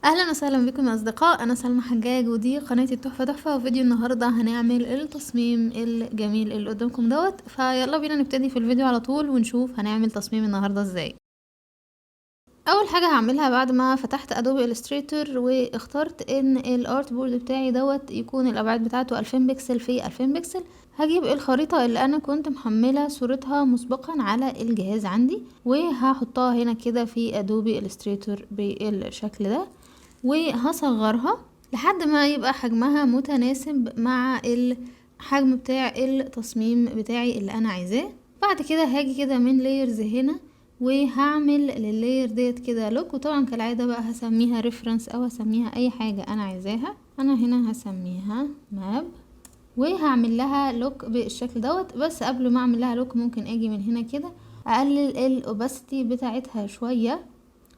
اهلا وسهلا بكم يا اصدقاء، انا سلمى حجاج ودي قناتي التحفه تحفه. وفيديو النهارده هنعمل التصميم الجميل اللي قدامكم دوت. فيلا بينا نبتدي في الفيديو على طول ونشوف هنعمل تصميم النهارده ازاي. اول حاجه هعملها بعد ما فتحت ادوبي الستريتور واخترت ان الارت بورد بتاعي دوت يكون الابعاد بتاعته 2000 بكسل في 2000 بكسل، هجيب الخريطه اللي انا كنت محمله صورتها مسبقا على الجهاز عندي وهحطها هنا كده في ادوبي الستريتور بالشكل ده، وهصغرها لحد ما يبقى حجمها متناسب مع الحجم بتاع التصميم بتاعي اللي انا عايزاه. بعد كده هاجي كده من لايرز هنا وهعمل لللاير ديت كده لوك، وطبعا كالعاده بقى هسميها ريفرنس او هسميها اي حاجه انا عايزاها. انا هنا هسميها ماب وهعمل لها لوك بالشكل دوت. بس قبل ما اعمل لها لوك ممكن اجي من هنا كده اقلل الاوباسيتي بتاعتها شويه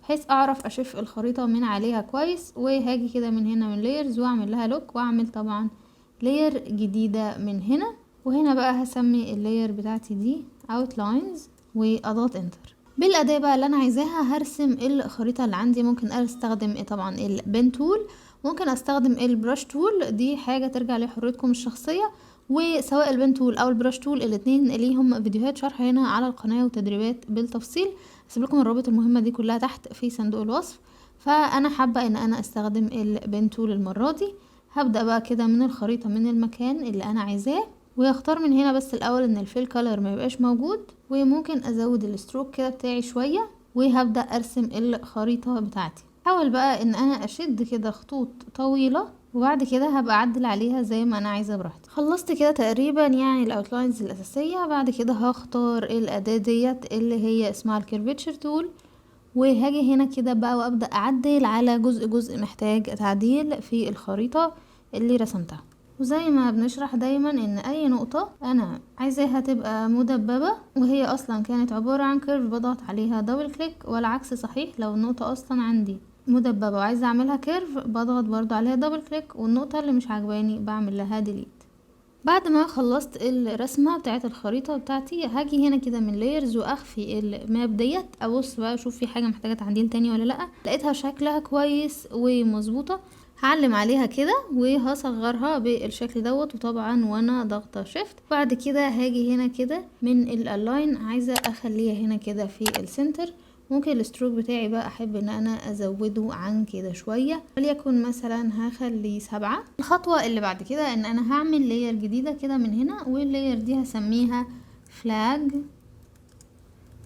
بحيث اعرف اشوف الخريطة من عليها كويس. وهاجي كده من هنا من layers واعمل لها لوك واعمل طبعا layer جديدة من هنا، وهنا بقى هسمي اللاير بتاعتي دي outlines واضغط انتر. بالاداة بقى اللي انا عايزاها هرسم الخريطة اللي عندي. ممكن استخدم طبعا البن تول، ممكن استخدم البرش تول، دي حاجة ترجع لحريتكم الشخصية. وسواء البن تول او البرش تول الاتنين ليهم فيديوهات شرح هنا على القناة وتدريبات بالتفصيل، هسيب لكم الروابط المهمة دي كلها تحت في صندوق الوصف. فانا حابة ان انا استخدم البن تول المرة دي. هبدأ بقى كده من الخريطة من المكان اللي انا عايزاه، ويختار من هنا بس الاول ان الفيل كولر ما يبقاش موجود، وممكن ازود الستروك كده بتاعي شوية وهبدأ ارسم الخريطة بتاعتي. حاول بقى ان انا اشد كده خطوط طويلة وبعد كده هبقى اعدل عليها زي ما انا عايزة براحتي. خلصت كده تقريبا يعني الاوتلاينز الاساسية. بعد كده هختار الاداة ديت اللي هي اسمها الكيرفيتشر تول، وهاجي هنا كده بقى وابدأ اعدل على جزء محتاج تعديل في الخريطة اللي رسمتها. وزي ما بنشرح دايما ان اي نقطة انا عايزاها تبقى مدببة وهي اصلا كانت عبارة عن كيرف بضغط عليها دبل كليك، والعكس صحيح لو النقطة اصلا عندي مدببة وعايزة اعملها كيرف بضغط برضو عليها دبل كليك، والنقطة اللي مش عاجباني بعمل لها ديليت. بعد ما خلصت الرسمة بتاعت الخريطة بتاعتي هاجي هنا كده من لايرز واخفي الماب ديت، ابص بقى اشوف في حاجة محتاجة تعديل تاني ولا لا. لقيتها شكلها كويس ومظبوطة، هعلم عليها كده وهصغرها بالشكل دوت، وطبعا وانا ضغطة شيفت. بعد كده هاجي هنا كده من الالاين عايزة اخليها هنا كده في السنتر. ممكن الستروك بتاعي بقى احب ان انا ازوده عن كده شوية، وليكن مثلا هخليه 7. الخطوة اللي بعد كده ان انا هعمل لاير جديدة كده من هنا، واللاير دي هسميها flag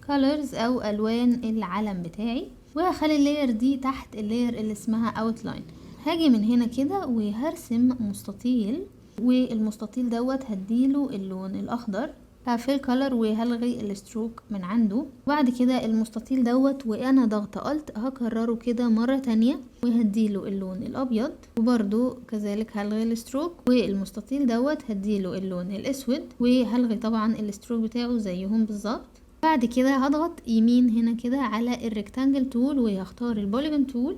colors او الوان العلم بتاعي، وهخلي اللاير دي تحت اللاير اللي اسمها outline. هاجي من هنا كده وهرسم مستطيل، والمستطيل دوت هديله اللون الاخضر. هقفل كولر وهلغي الستروك من عنده. بعد كده المستطيل دوت وانا ضغطة الت هكرره كده مرة تانية وهديله اللون الابيض، وبرده كذلك هلغي الستروك. والمستطيل دوت هديله اللون الاسود وهلغي طبعا الستروك بتاعه زيهم بالظبط. بعد كده هضغط يمين هنا كده على الريكتانجل تول وهختار البوليجون تول،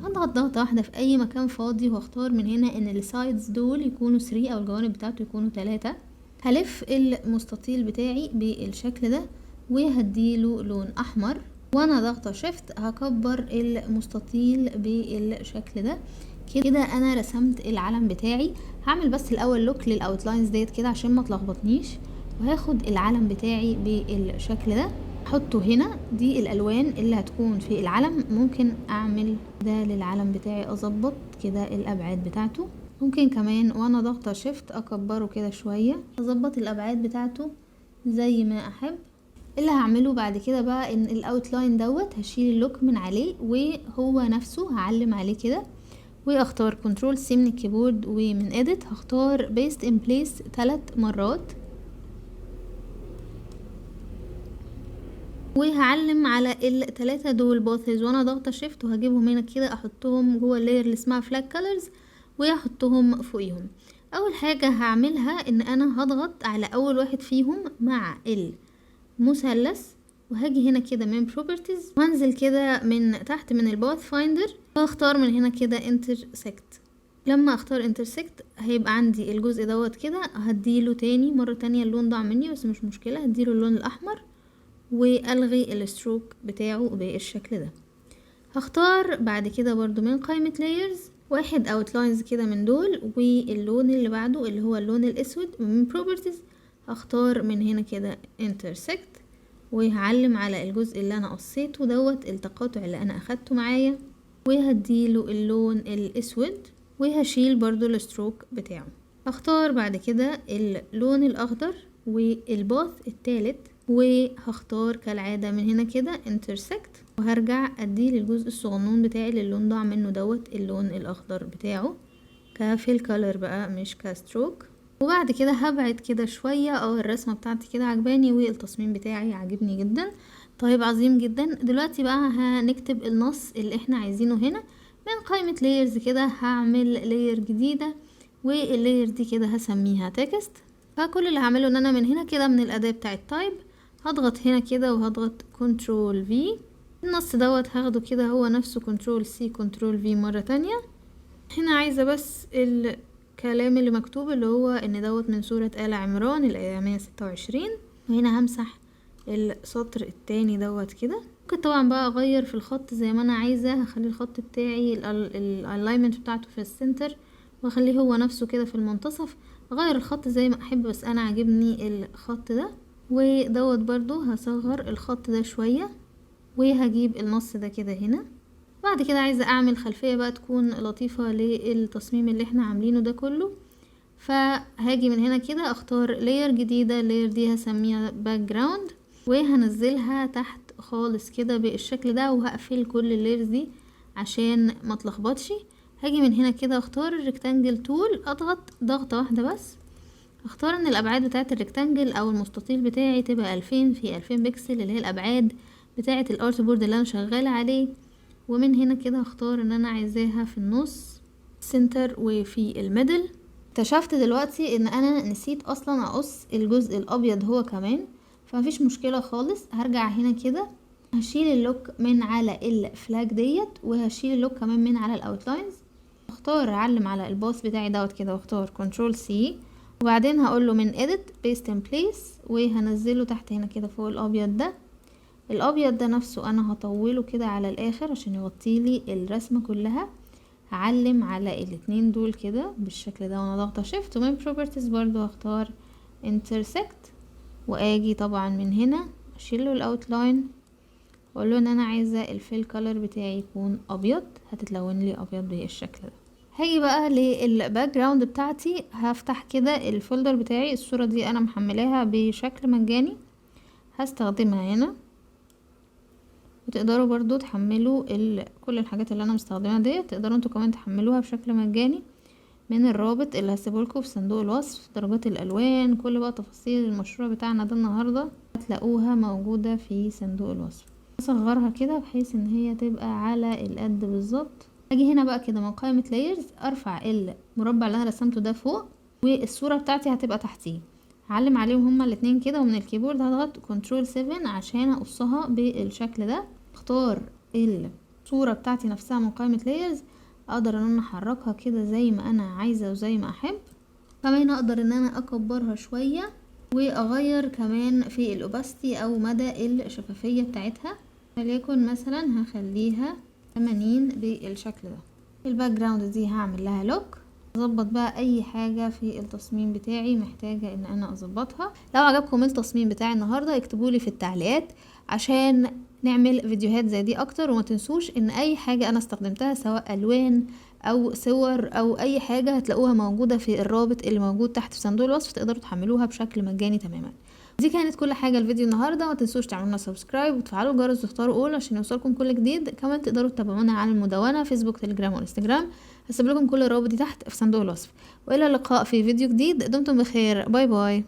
هضغط ضغطة واحدة في اي مكان فاضي واختار من هنا ان السايدز دول يكونوا 3 او الجوانب بتاعته يكونوا 3. هلف المستطيل بتاعي بالشكل ده وهديله لون احمر، وانا ضغطة شيفت هكبر المستطيل بالشكل ده. كده انا رسمت العلم بتاعي. هعمل بس الاول لوك للاوتلاينز ديت كده عشان ما تلخبطنيش، وهاخد العلم بتاعي بالشكل ده احطه هنا. دي الالوان اللي هتكون في العلم. ممكن اعمل ده للعلم بتاعي اظبط كده الابعاد بتاعته، ممكن كمان وانا ضغطة شيفت اكبره كده شوية اظبط الابعاد بتاعته زي ما احب. اللي هعمله بعد كده بقى ان الاوتلاين دوت هشيل اللوك من عليه وهو نفسه هعلم عليه كده، واختار كنترول سي من الكيبورد، ومن اديت هختار بيست ان بليس 3 مرات، وهعلم على التلاتة دول بوثز وانا ضغطة شيفت، وهجيبهم هنا كده احطهم جوه اللاير اللي اسمها فلاج كولرز واحطهم فوقيهم. اول حاجة هعملها ان انا هضغط على اول واحد فيهم مع المثلث، وهاجي هنا كده من properties وهنزل كده من تحت من الباث فايندر واختار من هنا كده intersect. لما اختار intersect هيبقى عندي الجزء دوت كده، هديله تاني مرة تانية اللون ضاع مني بس مش مشكلة، هديله اللون الاحمر والغي الستروك بتاعه بالشكل ده. هختار بعد كده برضو من قائمة layers واحد outlines كده من دول، واللون اللي بعده اللي هو اللون الاسود من properties هختار من هنا كده intersect، وهعلم على الجزء اللي انا قصيته دوت التقاطع اللي انا اخدته معايا، وهديله اللون الاسود، وهشيل برضو الستروك بتاعه. هختار بعد كده اللون الاخضر والباث الثالث، وهختار كالعادة من هنا كده intersect، وهرجع ادي للجزء الصغنون بتاعي اللي اللون ضاع منه دوت اللون الاخضر بتاعه كفيل كولر بقى مش كستروك. وبعد كده هبعد كده شوية، الرسمة بتاعتي كده عجباني والتصميم بتاعي عجبني جدا. طيب عظيم جدا. دلوقتي بقى هنكتب النص اللي احنا عايزينه هنا من قائمة layers كده. هعمل layer جديدة، واللاير دي كده هسميها تكست. فكل اللي هعمله ان انا من هنا كده من الاداة بتاعت تايب هضغط هنا كده وهضغط كنترول في. النص دوت هاخده كده هو نفسه كنترول سي كنترول في مرة تانية. هنا عايزة بس الكلام اللي مكتوب اللي هو ان دوت من سورة آل عمران الآية 126. وهنا همسح السطر التاني دوت كده. ممكن طبعا بقى اغير في الخط زي ما انا عايزة. هخلي الخط بتاعي الالاينمنت بتاعته في السنتر، واخليه هو نفسه كده في المنتصف. اغير الخط زي ما احب، بس انا عاجبني الخط ده. ودوت برضو هصغر الخط ده شوية، وهجيب النص ده كده هنا. بعد كده عايزة اعمل خلفية بقى تكون لطيفة للتصميم اللي احنا عاملينه ده كله. فهاجي من هنا كده اختار لاير جديدة. اللاير دي هسميها باك جراوند، وهنزلها تحت خالص كده بالشكل ده، وهقفل كل اللايرز دي عشان ما تلخبطش. هاجي من هنا كده اختار الريكتانجل تول، اضغط ضغطة واحدة بس. اختار ان الابعاد بتاعه الريكتانجل او المستطيل بتاعي تبقى 2000 في 2000 بكسل، اللي هي الابعاد بتاعه الارت بورد اللي انا شغاله عليه. ومن هنا كده هختار ان انا عايزاها في النص سنتر وفي الميدل. اكتشفت دلوقتي ان انا نسيت اصلا اقص الجزء الابيض هو كمان، فمفيش مشكله خالص. هرجع هنا كده هشيل اللوك من على الفلاج ديت، وهشيل اللوك كمان من على الاوتلاينز. اختار اعلم على الباص بتاعي دوت كده، واختار كنترول سي، وبعدين هقول له من edit paste in place، وهنزله تحت هنا كده فوق الابيض ده. الابيض ده نفسه انا هطوله كده على الاخر عشان يغطي لي الرسمه كلها. هعلم على الاتنين دول كده بالشكل ده وانا ضاغطه شيفت. ومن properties برضو هختار intersect، واجي طبعا من هنا اشيل له الاوتلاين، واقول له ان انا عايزه الفيل كولر بتاعي يكون ابيض. هتتلون لي ابيض بالشكل ده. هاجي بقى للباك جراوند بتاعتي. هفتح كده الفولدر بتاعي. الصوره دي انا محملاها بشكل مجاني، هستخدمها هنا. وتقدروا برضو تحملوا كل الحاجات اللي انا مستخدمها دي، تقدروا انتوا كمان تحملوها بشكل مجاني من الرابط اللي هسيبهولكوا في صندوق الوصف. درجات الالوان، كل بقى تفاصيل المشروع بتاعنا ده النهارده هتلاقوها موجوده في صندوق الوصف. اصغرها كده بحيث ان هي تبقى على القد بالظبط. اجي هنا بقى كده من قائمه لايرز ارفع المربع اللي انا رسمته ده فوق، والصوره بتاعتي هتبقى تحتيه. هعلم عليهم هما الاتنين كده، ومن الكيبورد هضغط كنترول 7 عشان اقصها بالشكل ده. اختار الصورة بتاعتي نفسها من قائمة layers، اقدر ان انا احركها كده زي ما انا عايزة وزي ما احب. كمان اقدر ان انا اكبرها شوية، واغير كمان في الاوباستي او مدى الشفافية بتاعتها. وليكن مثلا هخليها 80 بالشكل ده. الباك جراوند دي هعمل لها لوك. اظبط بقى اي حاجة في التصميم بتاعي محتاجة ان انا اظبطها. لو عجبكم التصميم بتاعي النهاردة اكتبولي في التعليقات عشان نعمل فيديوهات زي دي اكتر. وما تنسوش ان اي حاجة انا استخدمتها سواء الوان او صور او اي حاجة هتلاقوها موجودة في الرابط اللي موجود تحت في صندوق الوصف، تقدروا تحملوها بشكل مجاني تماما. دي كانت كل حاجة الفيديو النهاردة. ما تنسوش تعملونا سبسكرايب وتفعلوا الجرس وتختاروا اول عشان يوصلكم كل جديد. كمان تقدروا تتابعونا على المدونة فيسبوك تليجرام وانستجرام. هسيب لكم كل الروابط دي تحت في صندوق الوصف. والى اللقاء في فيديو جديد. دمتم بخير. باي باي.